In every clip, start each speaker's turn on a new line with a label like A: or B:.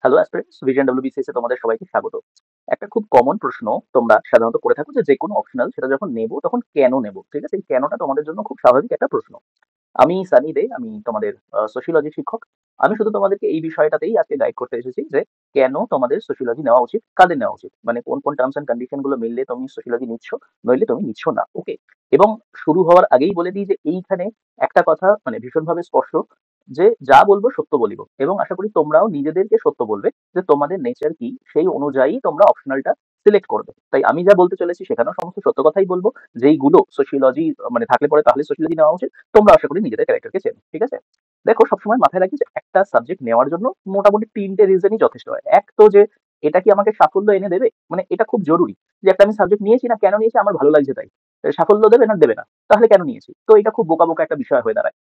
A: Hello aspirants, vision WBCS এ তোমাদের সবাইকে স্বাগত। একটা খুব কমন প্রশ্ন তোমরা সাধারণত করে থাকো যে যেকোনো অপশনাল সেটা যখন নেব তখন কেন নেব? ঠিক আছে? এই কেনটা তোমাদের জন্য খুব স্বাভাবিক একটা প্রশ্ন। আমি সানি দে, আমি তোমাদের সোশিওলজি শিক্ষক। আমি শুধু তোমাদেরকে এই বিষয়টাতেই আজকে গাইড করতে এসেছি যে কেন তোমাদের সোশিওলজি নেওয়া উচিত, কাদের নেওয়া উচিত। মানে কোন টার্মস অ্যান্ড কন্ডিশন গুলো মিললে তুমি সোশিওলজি নিচ্ছ, নইলে তুমি নিচ্ছ না। ওকে? এবং শুরু হওয়ার আগেই বলে দিই যে এইখানে একটা কথা মানে ভীষণভাবে স্পষ্ট যে যা বলবো সত্য বলিব এবং আশা করি তোমরাও নিজেদেরকে সত্য বলবে যে তোমাদের নেচার কি সেই অনুযায়ী তোমরা অপশনালটা সিলেক্ট করবে। তাই আমি যা বলতে চলেছি সেখানেও সমস্ত সত্য কথাই বলবো, যেইগুলো সোশিওলজি মানে থাকলে পরে তাহলে সোশিওলজি নেওয়া উচিত। তোমরা আশা করি নিজেদের ক্যারেক্টারকে চেনো, ঠিক আছে? দেখো, সবসময় মাথায় রাখবে যে একটা সাবজেক্ট নেওয়ার জন্য মোটামুটি ৩ টে রিজনই যথেষ্ট হয়। এক তো যে এটা কি আমাকে সাফল্য এনে দেবে? মানে এটা খুব জরুরি যে একটা আমি সাবজেক্ট নিয়েছি, না কেন নিয়েছি? আমার ভালো লাগছে তাই। সাফল্য দেবে না দেবে না? তাহলে কেন নিয়েছি? তো এটা খুব বোকা একটা বিষয় হয়ে দাঁড়ায়।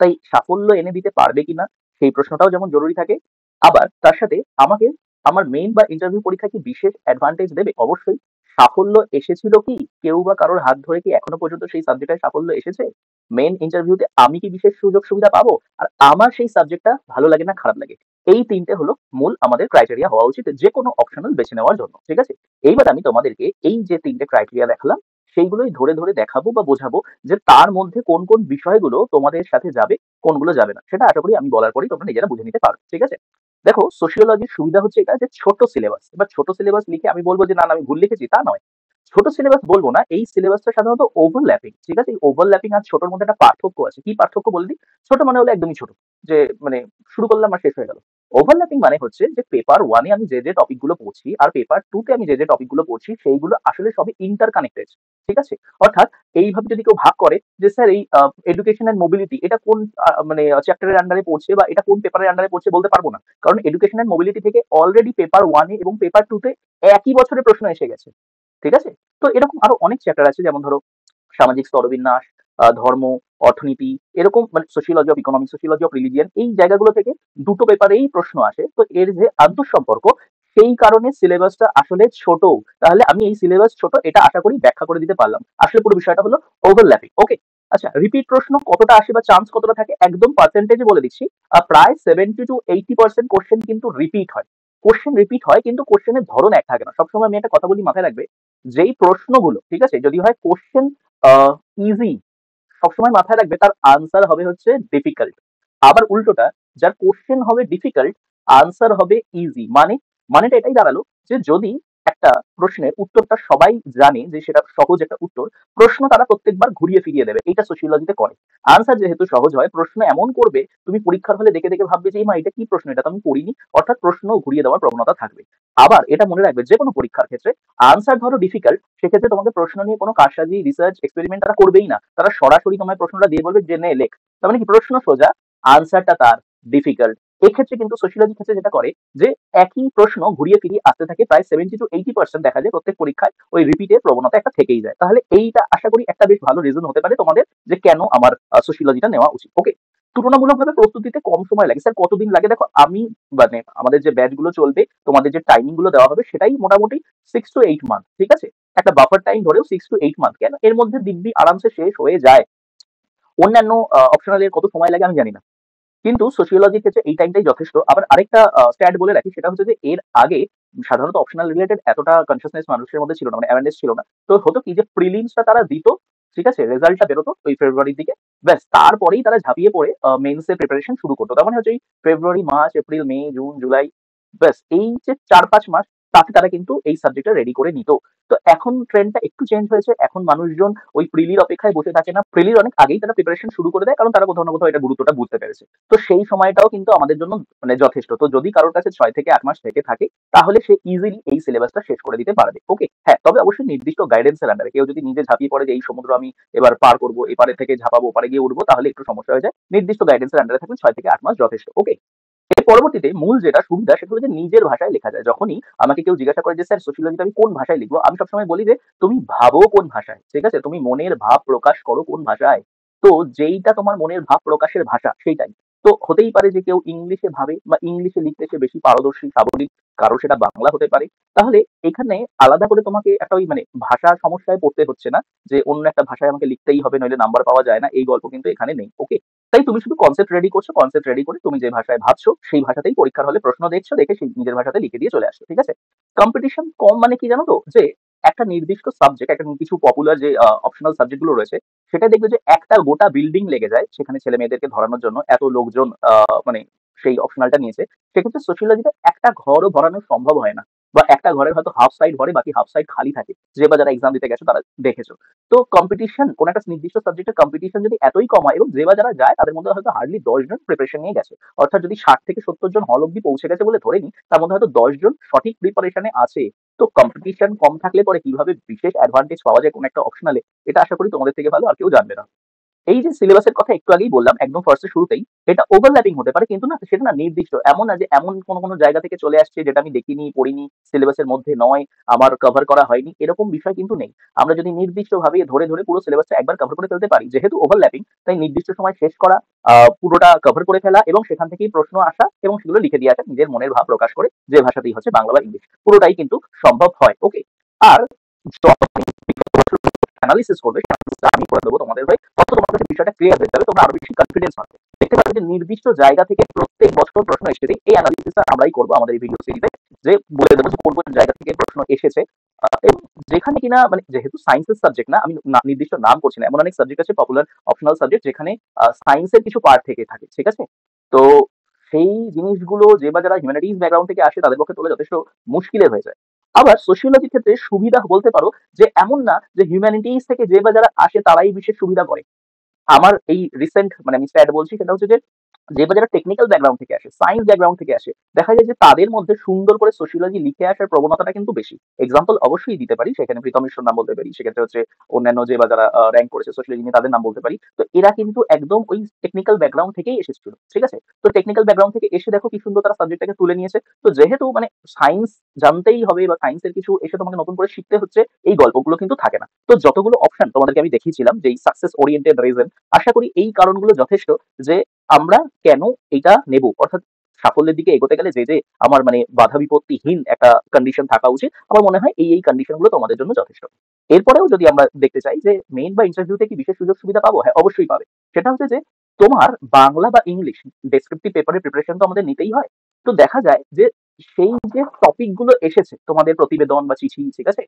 A: তাই সাফল্য এনে দিতে পারবে কিনা সেই প্রশ্নটাও যেমন জরুরি থাকে। আবার তার সাথে আমাকে আমার মেইন বা ইন্টারভিউ পরীক্ষা কি বিশেষ অ্যাডভান্টেজ দেবে? অবশ্যই। সাফল্য এসেছিল কি? কেউ বা কারোর হাত ধরে কি এখনো পর্যন্ত সেই সাবজেক্টে সাফল্য এসেছে? মেইন ইন্টারভিউতে আমি কি বিশেষ সুযোগ সুবিধা পাবো? আর আমার সেই সাবজেক্টটা ভালো লাগে না খারাপ লাগে? এই ৩ টে হলো মূল আমাদের ক্রাইটেরিয়া হওয়া উচিত যেকোনো অপশনাল বেছে নেওয়ার জন্য। ঠিক আছে? এইবার আমি তোমাদেরকে এই যে ৩ টে ক্রাইটেরিয়া দেখালাম, সেইগুলোই ধরে দেখাবো বা বোঝাবো যে তার মধ্যে কোন বিষয়গুলো তোমাদের সাথে যাবে, কোনগুলো যাবে না। সেটা আশা করি আমি বলার পরেই তোমরা নিজেরা বুঝে নিতে পারবে। ঠিক আছে? দেখো, সোশিওলজির সুবিধা হচ্ছে এটা যে ছোট সিলেবাস। এবার ছোট সিলেবাস লিখে আমি বলবো যে না আমি ভুল লিখেছি, তা নয়। ছোট সিলেবাস বলবো না, এই সিলেবাসটা সাধারণত ওভারল্যাপিং। ঠিক আছে? এই ওভারল্যাপিং আর ছোটর মধ্যে একটা পার্থক্য আছে। কি পার্থক্য বলে দিই। ছোট মানে হলো একদমই ছোট, যে মানে শুরু করলাম আর শেষ হয়ে গেল। ওভারল্যাপিং মানে হচ্ছে যে পেপার ওয়ানে আমি যে টপিক গুলো পড়ছি আর পেপার টু তে আমি যে টপিক গুলো পড়ছি সেইগুলো আসলে সবই ইন্টার কানেক্টেড। ঠিক আছে? অর্থাৎ এইভাবে যদি কেউ ভাগ করে যে স্যার এই এডুকেশন এন্ড মোবিলিটি এটা কোন মানে চ্যাপ্টারের আন্ডারে পড়ছে বা এটা কোন পেপারের আন্ডারে পড়ছে বলতে পারবো না, কারণ এডুকেশন এন্ড মোবিলিটি থেকে অলরেডি পেপার ওয়ানে এবং পেপার টু তে একই বছরে প্রশ্ন এসে গেছে। ঠিক আছে? তো এরকম আরো অনেক চ্যাপ্টার আছে, যেমন ধরো সামাজিক স্তরবিন্যাস, ধর্ম, অর্থনীতি, এরকম মানে sociology of economics, sociology of religion, এই জায়গাগুলো থেকে দুটো পেপারেই প্রশ্ন আসে। তো এর যে আন্তঃসম্পর্ক, সেই কারণে সিলেবাসটা আসলে ছোট। তাহলে আমি এই সিলেবাস ছোট এটা আশা করি ব্যাখ্যা করে দিতে পারলাম। আসলে পুরো বিষয়টা হলো ওভারল্যাপিং। ওকে? আচ্ছা, রিপিট প্রশ্ন কতটা আসে বা চান্স কতটা থাকে একদম পার্সেন্টেজে বলে দিচ্ছি। প্রায় 70 to 80% কোশ্চেন কিন্তু রিপিট হয়। কোশ্চেন রিপিট হয় কিন্তু কোশ্চেনের ধরন এক থাকে না। সবসময় আমি একটা কথা বলি, মাথায় রাখবে, যেই প্রশ্নগুলো ঠিক আছে যদি হয় কোশ্চেন ইজি, সবসময় মাথায় রাখবে তার আনসার হবে হচ্ছে ডিফিকাল্ট। আবার উল্টোটা, যার কোশ্চেন হবে ডিফিকাল্ট, আনসার হবে ইজি। মানেটা এটাই দাঁড়ালো যে যদি একটা প্রশ্নের উত্তরটা সবাই জানে যে সেটা সহজ একটা উত্তর, প্রশ্ন তারা প্রত্যেকবার ঘুরিয়ে ফিরিয়ে দেবে। এটা সোশিওলজিতে করে। আনসার যেহেতু সহজ হয়, প্রশ্ন এমন করবে তুমি পরীক্ষার হলে দেখে ভাববে যে মা এটা কি প্রশ্ন, এটা তো আমি পড়িনি। অর্থাৎ প্রশ্ন ঘুরিয়ে দেওয়ার প্রবণতা থাকবে। আবার এটা মনে রাখবে যে কোনো পরীক্ষার ক্ষেত্রে আনসার ধরো ডিফিকাল্ট, সেক্ষেত্রে তোমাকে প্রশ্ন নিয়ে কোনো কারসাজি রিসার্চ এক্সপেরিমেন্ট তারা করবেই না। তারা সরাসরি তোমায় প্রশ্নটা দিয়ে বলবে যে নে লেখ। তার মানে কি, প্রশ্ন সোজা, আনসারটা তার ডিফিকাল্ট। এক্ষেত্রে কিন্তু সোশিওলজি ক্ষেত্রে যেটা করে যে একই প্রশ্ন ঘুরিয়ে ফিরিয়ে আসতে থাকে, প্রায় 70 to 80% দেখা যায় প্রত্যেক পরীক্ষায় ওই রিপিটের প্রবণতা একটা থেকেই যায়। তাহলে এইটা আশা করি একটা বেশ ভালো রিজন হতে পারে তোমাদের যে কেন আমার সোশিওলজিটা নেওয়া উচিত। ওকে? তুলনামূলকভাবে প্রস্তুতিতে কম সময় লাগে। স্যার কতদিন লাগে? দেখো, আমি মানে আমাদের যে ব্যাচ গুলো চলবে, তোমাদের যে টাইমিং গুলো দেওয়া হবে সেটাই মোটামুটি 6 to 8 মান্থ। ঠিক আছে? একটা বাফার টাইম ধরেও 6 to 8 মান্থ, কেন এর মধ্যে দিব্যি আরামসে শেষ হয়ে যায়। অন্যান্য অপশনালের কত সময় লাগে আমি জানি না, কিন্তু সোশিওলজির ক্ষেত্রে এই টাইমটাই যথেষ্ট। আবার আরেকটা স্ট্যাট বলে রাখি, সেটা হচ্ছে যে এর আগে সাধারণত অপশনাল রিলেটেড এতটা কনসিয়াসনেস মানুষের মধ্যে ছিল না, মানে অ্যাওয়ারনেস ছিল না। তো হতো কি যে প্রিলিমসটা তারা দিত, ঠিক আছে, রেজাল্টটা বেরোতো ওই ফেব্রুয়ারির দিকে, ব্যাস তারপরেই তারা ঝাঁপিয়ে পড়ে মেন্সের প্রিপারেশন শুরু করতো। তার মানে হচ্ছে এই ফেব্রুয়ারি, মার্চ, এপ্রিল, মে, জুন, জুলাই, ব্যাস এই যে 4-5 মাস, তাতে তারা কিন্তু এই সাবজেক্টটা রেডি করে নিত। তো এখন ট্রেন্ডটা একটু চেঞ্জ হয়েছে। এখন মানুষজন ওই প্রিলির অপেক্ষায় বসে থাকে না, প্রিলির অনেক আগেই তারা প্রিপারেশন শুরু করে দেয়, কারণ তারা কোথাও না কোথাও এটা গুরুত্বটা বুঝতে পেরেছে। তো সেই সময়টাও কিন্তু আমাদের জন্য মানে যথেষ্ট। তো যদি কারোর কাছে 6 থেকে 8 মাস থেকে থাকে, তাহলে সে ইজিলি এই সিলেবাসটা শেষ করে দিতে পারবে। ওকে? হ্যাঁ, তবে অবশ্যই নির্দিষ্ট গাইডেন্সের আন্ডারে। কেউ যদি নিজে ঝাঁপিয়ে পড়ে যে এই সমুদ্র আমি এবার পার করবো, এপারে থেকে ঝাঁপাবো, ওপারে গিয়ে উঠবো, তাহলে একটু সমস্যা হয়ে যায়। নির্দিষ্ট গাইডেন্সের আন্ডারে থাকলে 6 থেকে 8 মাস যথেষ্ট। ওকে? এর পরবর্তীতে মূল যেটা সুবিধা সেটা হলো যে নিজের ভাষায় লেখা যায়। যখনই আমাকে কেউ জিজ্ঞাসা করে যে স্যার সোশিওলজিটা আমি কোন ভাষায় লিখবো, আমি সবসময় বলি যে তুমি ভাবো কোন ভাষায়। ঠিক আছে? তুমি মনের ভাব প্রকাশ করো কোন ভাষায়। তো যেইটা তোমার মনের ভাব প্রকাশের ভাষা সেইটাই। তো হতেই পারে যে কেউ ইংলিশে ভাবে বা ইংলিশে লিখতে সে বেশি পারদর্শী, স্বাভাবিক, কারো সেটা বাংলা হতে পারে। তাহলে এখানে আলাদা করে তোমাকে একটা ওই মানে ভাষা সমস্যায় পড়তে হচ্ছে না যে অন্য একটা ভাষায় আমাকে লিখতেই হবে নইলে নাম্বার পাওয়া যায় না, এই গল্প কিন্তু এখানে নেই। ওকে? তাই তুমি শুধু কনসেপ্ট রেডি করছো, কনসেপ্ট রেডি করে তুমি যে ভাষায় ভাবছো সেই ভাষাতেই পরীক্ষার হলে প্রশ্ন দেখছো, দেখে সেই নিজের ভাষাতে লিখে দিয়ে চলে আসছো, ঠিক আছে? কম্পিটিশন কম মানে কি জানো তো, যে একটা নির্দিষ্ট সাবজেক্ট, একটা কিছু পপুলার যে অপশনাল সাবজেক্ট গুলো রয়েছে, সেটা দেখবে যে একটা গোটা বিল্ডিং লেগে যায় সেখানে ছেলে মেয়েদেরকে ধরানোর জন্য, এত লোকজন মানে সেই অপশনালটা নিয়েছে। সেক্ষেত্রে সোশিয়োলজিতে একটা ঘরও ভরানো সম্ভব হয় না, বা একটা ঘরের হয়তো হাফ সাইড ভরে বাকি হাফ সাইড খালি থাকে, যে বা যারা এক্সাম দিতে গেছো তারা দেখেছো। তো কম্পিটিশন, কোন একটা নির্দিষ্ট সাবজেক্টের কম্পিটিশন যদি এতই কম হয়, এবং যে বা যারা যায় তাদের মধ্যে হয়তো হার্ডলি 10 জন প্রিপারেশন নিয়ে গেছে, অর্থাৎ যদি 60 থেকে 70 জন হল অব্দি পৌঁছে গেছে বলে ধরে নিই, তার মধ্যে হয়তো 10 জন সঠিক প্রিপারেশনে আছে। তো কম্পিটিশন কম থাকলে পরে কিভাবে বিশেষ অ্যাডভান্টেজ পাওয়া যায় কোন একটা অপশনালে, এটা আশা করি তোমাদের থেকে ভালো আর কেউ জানবে না। এই যে সিলেবাসের কথা একটু আগেই বললাম একদম ফার্স্টে শুরুতেই, এটা ওভারল্যাপিং হতে পারে, কিন্তু না সেটা না নির্দিষ্ট, এমন না যে এমন কোন কোন জায়গা থেকে চলে আসছে যেটা আমি দেখিনি, পড়িনি, সিলেবাসের মধ্যে নয়, আমার কভার করা হয়নি, এরকম বিষয় কিন্তু নেই। আমরা যদি নির্দিষ্ট ভাবে ধরে ধরে পুরো সিলেবাসটা একবার কভার করে ফেলতে পারি, যেহেতু ওভারল্যাপিং, তাই নির্দিষ্ট সময় শেষ করা, পুরোটা কভার করে ফেলা এবং সেখান থেকেই প্রশ্ন আসা এবং সেগুলো লিখে দিয়ে আসা নিজের মনের ভাব প্রকাশ করে, যে ভাষাতেই হচ্ছে বাংলা বা ইংলিশ, পুরোটাই কিন্তু সম্ভব হয়। ওকে। আর অ্যানালিসিস করবে, সেই analysis টা আমি করে দেবো তোমাদের হয়ে, তত তোমার কাছে বিষয়টা ক্লিয়ার হয়ে যাবে, তোমরা আরো বেশি কনফিডেন্স পাবে। দেখতে পাবে যে নির্দিষ্ট জায়গা থেকে প্রত্যেক বছর প্রশ্ন এসেছে, এই অ্যানালিসিসটা আমরাই করবো আমাদের এই ভিডিও সিরিজে, যে বলে দেবো যে কোন কোন জায়গা থেকে প্রশ্ন এসেছে। এবং যেখানে কিনা মানে যেহেতু সায়েন্সের সাবজেক্ট না, আমি নির্দিষ্ট নাম করছি না, এমন অনেক সাবজেক্ট আছে পপুলার অপশনাল সাবজেক্ট যেখানে সায়েন্সের কিছু পার্ট থেকে থাকে, ঠিক আছে? তো সেই জিনিসগুলো যে বা যারা হিউম্যানিটিজ ব্যাকগ্রাউন্ড থেকে আসে তাদের পক্ষে তোলা যথেষ্ট মুশকিলের হয়ে যায়। আবার সোশিওলজির ক্ষেত্রে সুবিধা বলতে পারো যে এমন না যে হিউম্যানিটিজ থেকে যে বা যারা আসে তারাই বিশেষ সুবিধা করে। আমার এই রিসেন্ট মানে আমি স্ট্যাট বলছি, সেটা হচ্ছে যে যে বা যারা টেকনিক্যাল ব্যাকগ্রাউন্ড থেকে আসে, সায়েন্স ব্যাকগ্রাউন্ড থেকে আসে, দেখা যায় যে তাদের মধ্যে সুন্দর করে সোশিওলজি লিখে আসার প্রবণতাটা কিন্তু বেশি। এক্সাম্পল অবশ্যই দিতে পারি, সেখানে প্রীতম মিশ্রর নাম বলতে পারি, সেক্ষেত্রে হচ্ছে অন্যান্য যে বা যারা র্যাঙ্ক করেছে সোশিওলজি নিয়ে তাদের নাম বলতে পারি। তো এরা কিন্তু একদম ওই টেকনিক্যাল ব্যাকগ্রাউন্ড থেকেই এসেছিল, ঠিক আছে? তো টেকনিক্যাল ব্যাকগ্রাউন্ড থেকে এসে দেখো কি সুন্দর তারা সাবজেক্টটাকে তুলে নিয়েছে। তো যেহেতু মানে সায়েন্স জানতেই হবে বা সায়েন্সের কিছু এসে তোমাকে নতুন করে শিখতে হচ্ছে, এই গল্পগুলো কিন্তু থাকে না। তো যতগুলো অপশন তোমাদেরকে আমি দেখিয়েছিলাম যে সাকসেস ওরিয়েন্টেড রিজন, আশা করি এই কারণগুলো যথেষ্ট যে আমরা কেন এটা নেব, অর্থাৎ সাফল্যের দিকে এগোতে গেলে যে যে আমার মানে বাধা বিপত্তিহীন একটা কন্ডিশন থাকা উচিত, আমার মনে হয় এই কন্ডিশন গুলো তোমাদের জন্য যথেষ্ট। এরপরেও যদি আমরা দেখতে চাই যে মেইন বা ইন্টারভিউতে কি বিশেষ সুযোগ সুবিধা পাবো, হ্যাঁ অবশ্যই পাবে। সেটা হচ্ছে যে তোমার বাংলা বা ইংলিশ ডেসক্রিপটিভ পেপারের প্রিপারেশন তো আমাদের নিতেই হয়। তো দেখা যায় যে সেই যে টপিক গুলো এসেছে তোমাদের প্রতিবেদন বা চিঠি, ঠিক আছে,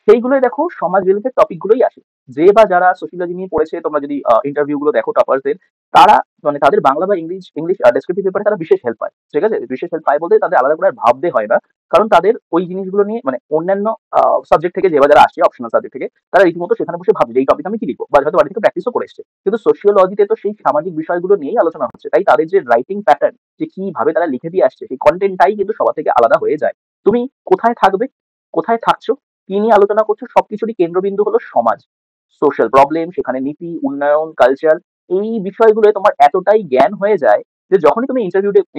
A: সেইগুলোই দেখো সমাজ রিলেটেড টপিক গুলোই আসে। যে বা যারা সোশিয়োলজি নিয়ে পড়েছে, তোমরা যদি ইন্টারভিউ গুলো দেখো টপারদের, তারা মানে তাদের বাংলা বা ইংলিশ ইংলিশ ডেসক্রিপটিভ পেপারে তারা বিশেষ হেল্প পায়, ঠিক আছে? বিশেষ হেল্প পায় বলতে তাদের আলাদা করে আর ভাবতে হয় না, কারণ তাদের ওই জিনিসগুলো নিয়ে মানে অন্যান্য সাবজেক্ট থেকে যে বা যারা আসছে অপশনাল সাবজেক্ট থেকে, তারা রীতিমতো সেখানে বসে ভাবছে যে এই টপিক আমি কি লিখবো, বা হয়তো বাড়ি থেকে প্র্যাকটিসও করে এসছে। কিন্তু সোশিওলজিতে তো সেই সামাজিক বিষয়গুলো নিয়েই আলোচনা হচ্ছে, তাই তাদের যে রাইটিং প্যাটার্ন, যে কিভাবে তারা লিখে দিয়ে আসছে, সেই কন্টেন্টটাই কিন্তু সবার থেকে আলাদা হয়ে যায়। তুমি কোথায় থাকবে, কোথায় থাকছো, কি নিয়ে আলোচনা করছো, সবকিছুরই কেন্দ্রবিন্দু হলো সমাজ, সোশ্যাল প্রবলেম, সেখানে নীতি, উন্নয়ন, কালচার, এই বিষয়গুলো তোমার এতটাই জ্ঞান হয়ে যায় যে যখনই তুমি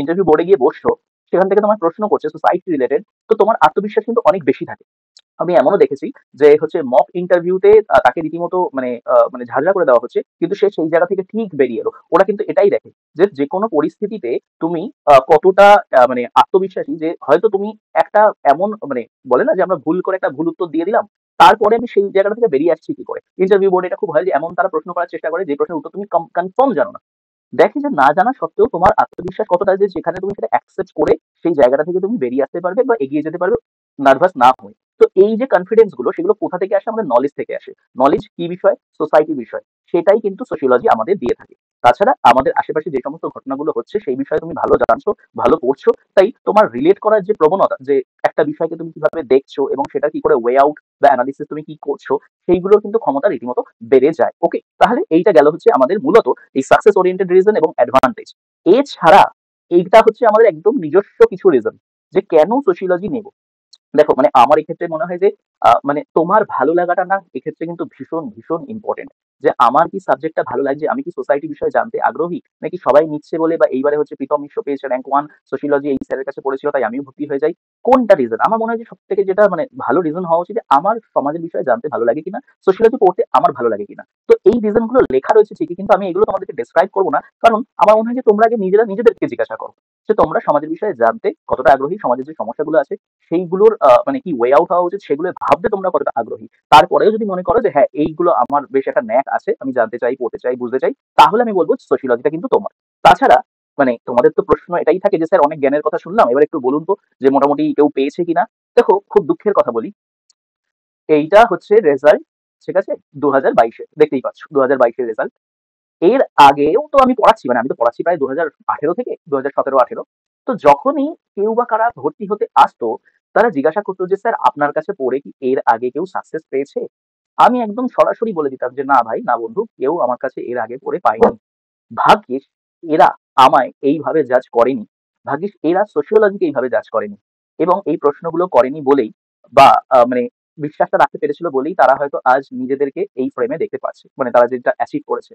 A: ইন্টারভিউ বোর্ডে গিয়ে বসছো, সেখান থেকে তোমার প্রশ্ন করছে সোসাইটি রিলেটেড, তো তোমার আত্মবিশ্বাস কিন্তু অনেক বেশি থাকে। আমি এমনও দেখেছি যে হচ্ছে মক ইন্টারভিউতে তাকে রীতিমতো মানে মানে ঝাঁঝরা করে দেওয়া হচ্ছে, কিন্তু সে সেই জায়গা থেকে ঠিক বেরিয়ে এলো। ওরা কিন্তু এটাই দেখে যে যেকোনো পরিস্থিতিতে তুমি কতটা মানে আত্মবিশ্বাসী, যে হয়তো তুমি একটা এমন মানে বলে না যে আমরা ভুল করে একটা ভুল উত্তর দিয়ে দিলাম, তারপরে আমি সেই জায়গাটা থেকে বেরিয়ে আসছি কি করে। ইন্টারভিউ বোর্ডে এটা খুব হয় যে এমন তারা প্রশ্ন করার চেষ্টা করে যে প্রশ্নের উত্তর তুমি কনফার্ম জানো না, দেখে যে না জানা সত্ত্বেও তোমার আত্মবিশ্বাস কতটা যে সেখানে তুমি সেটা অ্যাকসেপ্ট করে সেই জায়গাটা থেকে তুমি বেরিয়ে আসতে পারবে বা এগিয়ে যেতে পারবে নার্ভাস না হয়ে। তো এই যে কনফিডেন্স গুলো, সেগুলো কোথা থেকে আসে? আমাদের নলেজ থেকে আসে। নলেজ কি বিষয়? সোসাইটি বিষয়। সেটাই কিন্তু সোশিওলজি আমাদের দিয়ে থাকে। তাছাড়া আমাদের আশেপাশে যে সমস্ত ঘটনাগুলো হচ্ছে সেই বিষয়ে তুমি ভালো জানছো, ভালো পড়ছো, তাই তোমার রিলেট করার যে প্রবণতা, যে একটা বিষয়কে তুমি কিভাবে দেখছো এবং সেটা কি করে ওয়ে আউট বা অ্যানালিসিস তুমি কি করছো, সেইগুলোর কিন্তু ক্ষমতা রীতিমতো বেড়ে যায়। ওকে, তাহলে এইটা গেল হচ্ছে আমাদের মূলত এই সাকসেস ওরিয়েন্টেড রিজন এবং অ্যাডভান্টেজ। এছাড়া এইটা হচ্ছে আমাদের একদম নিজস্ব কিছু রিজন যে কেন সোশিওলজি নেব। দেখো মানে আমার এক্ষেত্রে মনে হয় যে মানে তোমার ভালো লাগাটা না এক্ষেত্রে কিন্তু ভীষণ ভীষণ ইম্পর্টেন্ট, যে আমার কি সাবজেক্টটা ভালো লাগছে, আমি কি সোসাইটি বিষয়ে জানতে আগ্রহী, নাকি সবাই নিচ্ছে বলে বা এইবারে হচ্ছে প্রীতম মিশ্র পেয়েছে র্যাঙ্ক 1 সোশিওলজি, এই স্যারের কাছে পড়েছিল তাই আমিও ভর্তি হয়ে যাই। কোনটা রিজন? আমার মনে হয় যে সব থেকে যেটা মানে ভালো রিজন হওয়া উচিত যে আমার সমাজের বিষয়ে জানতে ভালো লাগে কিনা, সোশিওলজি পড়তে আমার ভালো লাগে কিনা। তো এই রিজন গুলো লেখা রয়েছে ঠিকই, কিন্তু আমি এগুলো তোমাদেরকে ডেসক্রাইব করবো না, কারণ আমার মনে হয় যে তোমরা আগে নিজেরা নিজেদেরকে জিজ্ঞাসা করো যে তোমরা সমাজের বিষয়ে জানতে কতটা আগ্রহী, সমাজের যে সমস্যাগুলো আছে সেইগুলোর মানে কি ওয়ে আউট হওয়া উচিত সেগুলো ভাবতে তোমরা কতটা আগ্রহী। তারপরেও যদি মনে করো যে হ্যাঁ এইগুলো আমার বেশ একটা ন্যাক আছে, আমি জানতে চাই, পড়তে চাই, বুঝতে চাই, তাহলে আমি বলবো সোশিওলজিটা কিন্তু তোমার। তাছাড়া মানে তোমাদের তো প্রশ্ন এটাই থাকে যে স্যার অনেক জ্ঞানের কথা শুনলাম, এবার একটু বলুন তো যে মোটামুটি কেউ পেয়েছে কিনা। দেখো খুব দুঃখের কথা বলি, এইটা হচ্ছে রেজাল্ট, ঠিক আছে, 2022-এর, দেখতেই পাচ্ছ 2022-এর রেজাল্ট। এর আগেও তো আমি পড়াচ্ছি, মানে আমি তো পড়াচ্ছি প্রায় 2018 থেকে 2017-18। তো যখনই কেউ বা কারা ভর্তি হতে আসতো, তারা জিজ্ঞাসা করতো যে স্যার আপনার কাছে পড়ে কি এর আগে কেউ সাকসেস পেয়েছে? আমি একদম সরাসরি বলে দিতাম যে না ভাই, না বন্ধু, কেউ আমার কাছে এর আগে পড়ে পায়নি। ভাগ্যিস এরা আমায় এইভাবে জাজ করেনি, ভাগ্যিস এরা সোশিওলজিকে এইভাবে জাজ করেনি, এবং এই প্রশ্নগুলো করেনি বলেই বা মানে বিশ্বাসটা রাখতে পেরেছিল বলেই তারা হয়তো আজ নিজেদেরকে এই ফ্রেমে দেখতে পাচ্ছে, মানে তারা যেটা অ্যাচিভ করেছে।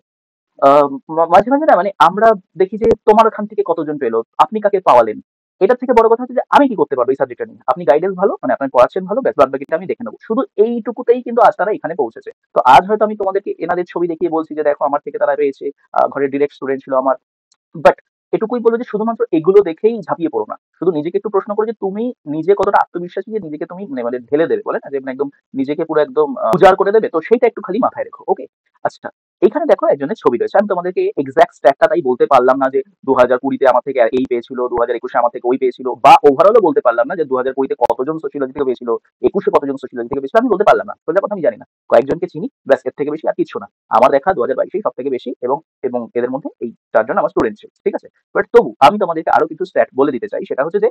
A: মাঝে, মাঝে না মানে আমরা দেখি যে তোমার ওখান থেকে কতজন পেলো, আপনি কাকে পাওয়ালেন। এটার থেকে বড় কথা হচ্ছে যে আমি কি করতে পারবো এই সাবজেক্টটা নিয়ে। আপনি গাইডেন্স ভালো, মানে আপনি পড়াচ্ছেন ভালো, ব্যাস বাদবাকিটা আমি দেখে নেবো। শুধু এইটুকুতেই কিন্তু আজ তারা এখানে পৌঁছেছে। তো আজ হয়তো আমি তোমাদেরকে এনাদের ছবি দেখিয়ে বলছি যে দেখো আমার থেকে তারা পেয়েছে, ঘরের ডিরেক্ট স্টুডেন্ট ছিল আমার। বাট এটুকুই বলবো যে শুধুমাত্র এগুলো দেখেই ঝাঁপিয়ে পড়ো না। শুধু নিজেকে একটু প্রশ্ন করো যে তুমি নিজে কতটা আত্মবিশ্বাসী যে নিজেকে তুমি মানে মানে ঢেলে দেবে, বলে না যে মানে একদম নিজেকে পুরো একদম উজাড় করে দেবে। তো সেইটা একটু খালি মাথায় রেখো, ওকে? আচ্ছা, এখানে দেখো একজনের ছবি রয়েছে। আমি তোমাদেরকে এক্সাক্ট স্ট্যাটটা তাই বলতে পারলাম না যে 2020-তে আমার থেকে এই পেয়েছিল, 2021-এ আমার থেকে ওই পেয়েছিল, বা ওভারঅলও বলতে পারলাম না যে 2020-তে কতজন সোশিওলজি থেকে পেয়েছিল, 21-এ কতজন সোশিওলজি থেকে পেয়েছিল, আমি বলতে পারলাম না। সোজা কথা আমি জানি না। কয়েকজনকে চিনি, ব্যাস, এর থেকে বেশি আর কিছু না। আমার দেখা 2022-এই সব থেকে বেশি, এবং এবং এদের মধ্যে এই 4 জন আমার স্টুডেন্ট ছিল, ঠিক আছে? বাট তবু আমি তোমাদেরকে আরো কিছু স্ট্যাট বলে দিতে চাই। সেটা হচ্ছে যে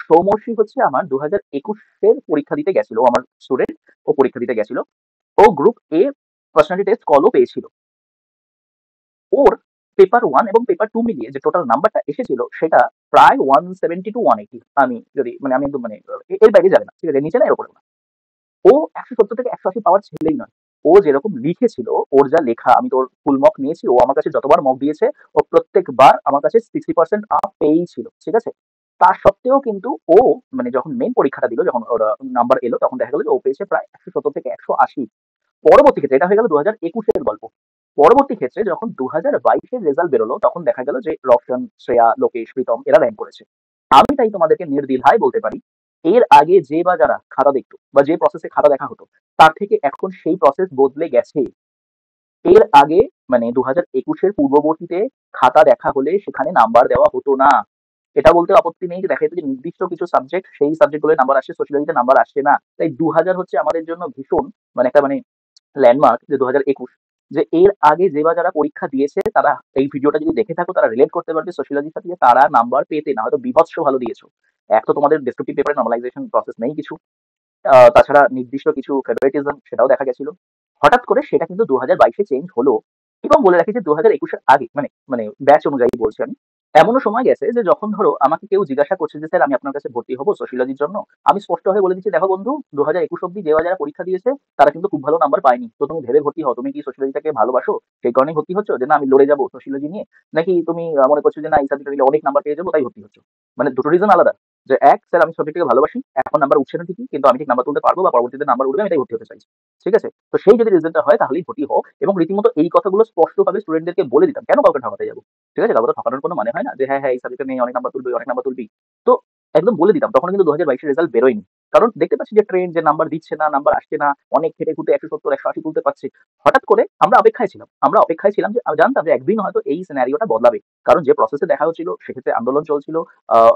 A: সৌমর্ষি হচ্ছে আমার 2021-এর পরীক্ষা দিতে গেছিল, ও আমার স্টুডেন্ট, ও পরীক্ষা দিতে গেছিল। ও গ্রুপ এ পার্সোনালিটি টেস্ট কলও পেয়েছিল। ওর পেপার 1 এবং পেপার 2 মিলিয়ে যে টোটাল নাম্বারটা এসেছিল সেটা প্রায় 170 টু 180। আমি যদি মানে আমি একদম মানে এর বাইরে যাবে না, ঠিক আছে? নিচে না, এর উপরে না। ও 170 থেকে 180 পাওয়ার ছেলেই নয়। ও যেরকম লিখেছিল, ওর যা লেখা, আমি তোর ফুল মক নিয়েছি, ও আমার কাছে যতবার মক দিয়েছে ও প্রত্যেকবার আমার কাছে 60% আপ পেয়েই ছিল, ঠিক আছে? তা সত্ত্বেও কিন্তু ও মানে যখন মেইন পরীক্ষাটা দিল, যখন ওর নাম্বার এলো, তখন দেখা গেল যে ও পেয়েছে প্রায় 170 থেকে 180। পরবর্তী ক্ষেত্রে এটা হয়ে গেল 2021-এর গল্প। পরবর্তী ক্ষেত্রে যখন 2022-এর রেজাল্ট বেরোলো, তখন দেখা গেল যে রওশন, শ্রেয়া, লোকেশ, প্রীতম এরা র‍্যাংক করেছে। আমি তাই তোমাদেরকে নির্দ্বিধায় বলতে পারি, এর আগে যে বা যারা খাতা দেখতো বা যে প্রসেসে খাতা দেখা হতো, তার থেকে এখন সেই প্রসেস বদলে গেছে। এর আগে মানে 2021-এর পূর্ববর্তীতে খাতা দেখা হলে সেখানে নাম্বার দেওয়া হতো না। এটা বলতে আপত্তি নেই যে দেখা যেত যে নির্দিষ্ট কিছু সাবজেক্ট, সেই সাবজেক্টগুলোয় নাম্বার আসে, সোশিওলজিতে নাম্বার আসছে না। তাই 2000 হচ্ছে আমাদের জন্য ভীষণ মানে একটা মানে ল্যান্ডমার্ক, যে 2021, যে এর আগে যে বা যারা পরীক্ষা দিয়েছে তারা এই ভিডিওটা যদি দেখে থাকো, তারা রিলেট করতে পারবে সোশিওলজির সাথে, যে তারা নাম্বার পেতে না হয়তো বিভৎস ভালো দিয়েছো। এক তো তোমাদের ডেসক্রিপটিভ পেপারে নর্মালাইজেশন প্রসেস নেই কিছু, তাছাড়া নির্দিষ্ট কিছু ফেভারিটিজম সেটাও দেখা গেছিল। হঠাৎ করে সেটা কিন্তু 2022-এ চেঞ্জ হলো। এবং বলে রাখি যে 2021-এর আগে মানে মানে ব্যাচ অনুযায়ী বলছি আমি, এমনও সময় গেছে যে যখন ধরো আমাকে কেউ জিজ্ঞাসা করছে যে স্যার আমি আপনার কাছে ভর্তি হবো সোশিওলজির জন্য, আমি স্পষ্ট হয়ে বলে দিচ্ছি দেখো বন্ধু, 2021 অব্দি যে বা যারা পরীক্ষা দিয়েছে তারা কিন্তু খুব ভালো নাম্বার পায়নি। তো তুমি ভেবে ভর্তি হও, তুমি কি সোশিওলজিটাকে ভালোবাসো সেই কারণেই ভর্তি হচ্ছ, যে না আমি লড়ে যাবো সোশিওলজি নিয়ে, নাকি তুমি মনে করছো যে না এই সাবজেক্টে নিলে অনেক নাম্বার পেয়ে যাবো তাই ভর্তি হচ্ছ। মানে দুটো রিজন আলাদা। যে এক, স্যার আমি সাবজেক্টকে ভালোবাসি, এখন নাম্বার উঠছে না ঠিকই, কিন্তু আমি ঠিক নাম্বার তুলতে পারবো বা পরবর্তীতে নাম্বার উঠবে, আমি তাই ভর্তি হতে চাইছি। ঠিক আছে? তো সেই যদি রিজনটা হয় তাহলেই ভর্তি হও, এবং রীতিমতো এই কথাগুলো স্পষ্টভাবে স্টুডেন্টদেরকে বলে দিতাম। কেন কাউকে ঠকাতে যাবো? ঠিক আছে? কাউকে তো ঠকানোর কোনো মানে হয় না যে হ্যাঁ, হ্যাঁ এই সাবজেক্টে নিয়ে অনেক নাম্বার তুলবি, অনেক নাম্বার তুলবি। তো একদম বলে দিতাম। তখন কিন্তু 2022 এর রেজাল্ট বেরোয়নি। কারণ দেখতে পাচ্ছি যে ট্রেন্ড, যে নাম্বার দিচ্ছে না, নাম্বার আসছে না। অনেক খেটে খুঁটে 170, 180 তুলতে পারছে। হঠাৎ করে আমরা অপেক্ষায় ছিলাম। আমরা অপেক্ষায় ছিলাম যে জানতাম যে একদিন হয়তো এই সিনারিওটা বদলাবে। কারণ যে প্রসেসে দেখা হচ্ছিল সেক্ষেত্রে আন্দোলন চলছিল।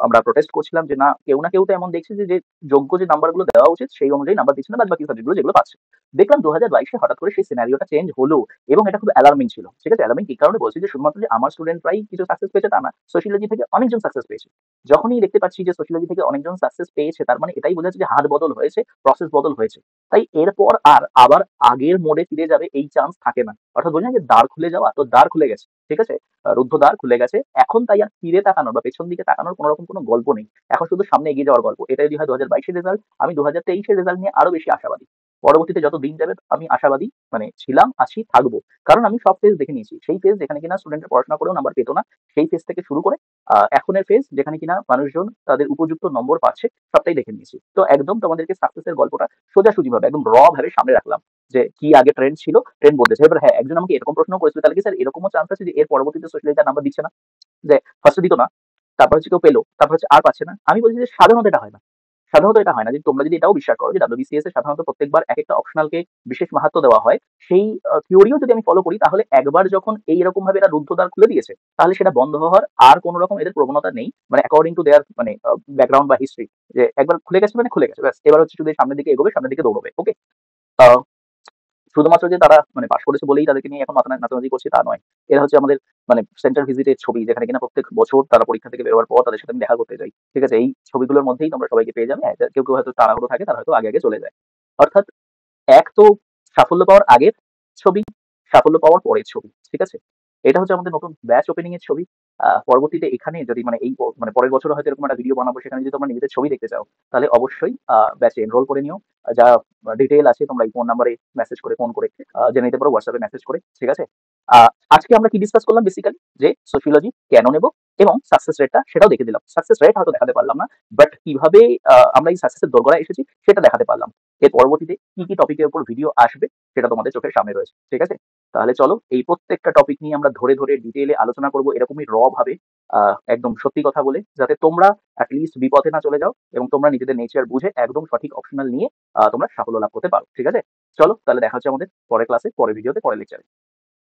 A: আমরা প্রোটেস্ট করছিলাম যে না, কেউ না কেউ তো এমন দেখছে যে যোগ্য যে নাম্বারগুলো দেওয়া উচিত সেই অনুযায়ী নাম্বার দিচ্ছে না, বাদ বাকি সাবজেক্টগুলো যেগুলো পাচ্ছে। দেখলাম 2022-এ হঠাৎ করে সেই সিনারিওটা চেঞ্জ হলো, এবং এটা খুব অ্যালার্মিং ছিল। ঠিক আছে? অ্যালার্মিং এই কারণে বলছি যে শুধুমাত্র যে আমার স্টুডেন্টরাই কিছু সাকসেস পেয়েছে তা না। সোশিওলজি থেকে অনেকজন সাকসেস পেয়েছে। যখনই দেখতে পাচ্ছি যে সোশিওলজি থেকে অনেকজন সাকসেস পেয়েছে, তার মানে এটাই বোঝাচ্ছে যে হাত বদল হয়েছে, প্রসেস বদল হয়েছে। তাই এরপর আর আবার আগের মোড়ে ফিরে যাবে এই চান্স থাকে না। অর্থাৎ বলি না যে দ্বার খুলে যাওয়া, তো দ্বার খুলে গেছে। ঠিক আছে? রুদ্ধ দ্বার খুলে গেছে। এখন তাই আর ফিরে তাকানোর বা পেছন দিকে তাকানোর কোন রকম কোনো গল্প নেই। এখন শুধু সামনে এগিয়ে যাওয়ার গল্প। এটা যদি হয় 2022-এর রেজাল্ট, আমি 2023-এর রেজাল্ট নিয়ে আরো বেশি আশাবাদী। পরবর্তীতে যত দিন যাবে আমি আশাবাদী, মানে ছিলাম, আছি, থাকবো। কারণ আমি সব ফেজ দেখে নিয়েছি। সেই ফেজ যেখানে কিনা স্টুডেন্টরা পড়াশোনা করেও নাম্বার পেত না, সেই ফেজ থেকে শুরু করে এখনের ফেজ যেখানে কিনা মানুষজন তাদের উপযুক্ত নম্বর পাচ্ছে, সবটাই দেখে নিয়েছি। তো একদম তোমাদেরকে সাকসেসের গল্পটা সোজাসুজি ভাবে একদম ভাবে সামনে রাখলাম, যে কি আগে ট্রেন্ড ছিল, ট্রেন্ড বদলেছে। এবার হ্যাঁ, একজন আমাকে এরকম প্রশ্ন করেছিল, তাহলে কি স্যার এরকমও চান্স আছে যে এর পরবর্তীতে সোশ্যাল মিডিয়া নাম্বার দিচ্ছে না? যে ফার্স্টে দিত না, তারপর হচ্ছে কেউ পেলো, তারপর হচ্ছে আর পাচ্ছে না। আমি বলছি যে সাধারণত এটা হয় না। সাধারণত এটা হয় না। যে তোমরা যদি এটাও বিশ্বাস করো যে WBCS এ সাধারণত প্রত্যেকবার একেকটা অপশনালকে বিশেষ মাহাত্ম্য দেওয়া হয়, সেই থিওরিও যদি আমি ফলো করি, তাহলে একবার যখন এইরকমভাবে এরা রুদ্ধদ্বার খুলে দিয়েছে, তাহলে সেটা বন্ধ হওয়ার আর কোন রকম এদের প্রবণতা নেই। মানে অ্যাকর্ডিং টু দেয়ার মানে ব্যাকগ্রাউন্ড বা হিস্ট্রি, যে একবার খুলে গেছে মানে খুলে গেছে। ব্যাস এবার হচ্ছে শুধু এই সামনের দিকে এগোবে, সামনের দিকে দৌড়বে। ওকে? আ শুধুমাত্র যে তারা মানে পাস করেছে বলেই তাদেরকে নিয়ে এখন মাথা নাচানাচি করছি তা নয়। এরা হচ্ছে আমাদের মানে সেন্টার ভিজিটের ছবি, যেখানে কিনা প্রত্যেক বছর তারা পরীক্ষা থেকে বেরোবার পর তাদের সাথে আমি দেখা করতে যাই। ঠিক আছে? এই ছবিগুলোর মধ্যেই তোমরা সবাইকে পেয়ে যাবে। কেউ হয়তো তাড়াহুড়ো থাকে, তারা হয়তো আগে চলে যায়। অর্থাৎ এক তো সাফল্য পাওয়ার আগের ছবি, সাফল্য পাওয়ার পরের ছবি। ঠিক আছে? এটা হচ্ছে আমাদের নতুন ব্যাচ ওপেনিং এর ছবি। পরবর্তীতে এখানে যদি মানে মানে পরের বছরও হয়তো এরকম একটা ভিডিও বানাবো, সেখানে যদি তোমরা নিজেদের ছবি দেখতে চাও, তাহলে অবশ্যই ব্যাচে এনরোল করে নিও। যা ডিটেইল আছে তোমরা এই ফোন নাম্বারে মেসেজ করে, ফোন করে জেনে নিতে পারো, WhatsApp এ মেসেজ করে। ঠিক আছে? আ আজকে আমরা কি ডিসকাস করলাম বেসিক্যালি? যে সোশিওলজি কেন নেব এবং সাকসেস রেটটা সেটাও দেখে দিলাম। সাকসেস রেট হয়তো দেখাতে পারলাম না। বাট কিভাবে আমরা এই সাকসেসের দোরগোড়ায় এসেছি সেটা দেখাতে পারলাম। এর পরবর্তীতে কি টপিকের উপর ভিডিও আসবে সেটা তোমাদের চোখের সামনে রয়েছে। ঠিক আছে? তাহলে চলো এই প্রত্যেকটা টপিক নিয়ে আমরা ধরে, ধরে ডিটেইলে আলোচনা করব এরকমই ভাবে, একদম সত্যি কথা বলে, যাতে তোমরা এট লিস্ট বিপথে না চলে যাও এবং তোমরা নিজেদের নেচার বুঝে একদম সঠিক অপশনাল নিয়ে তোমরা সাফল্য লাভ করতে পারো। ঠিক আছে? চলো তাহলে দেখা হচ্ছে আমাদের পরের ক্লাসে, পরের ভিডিওতে, পরের লেকচারে।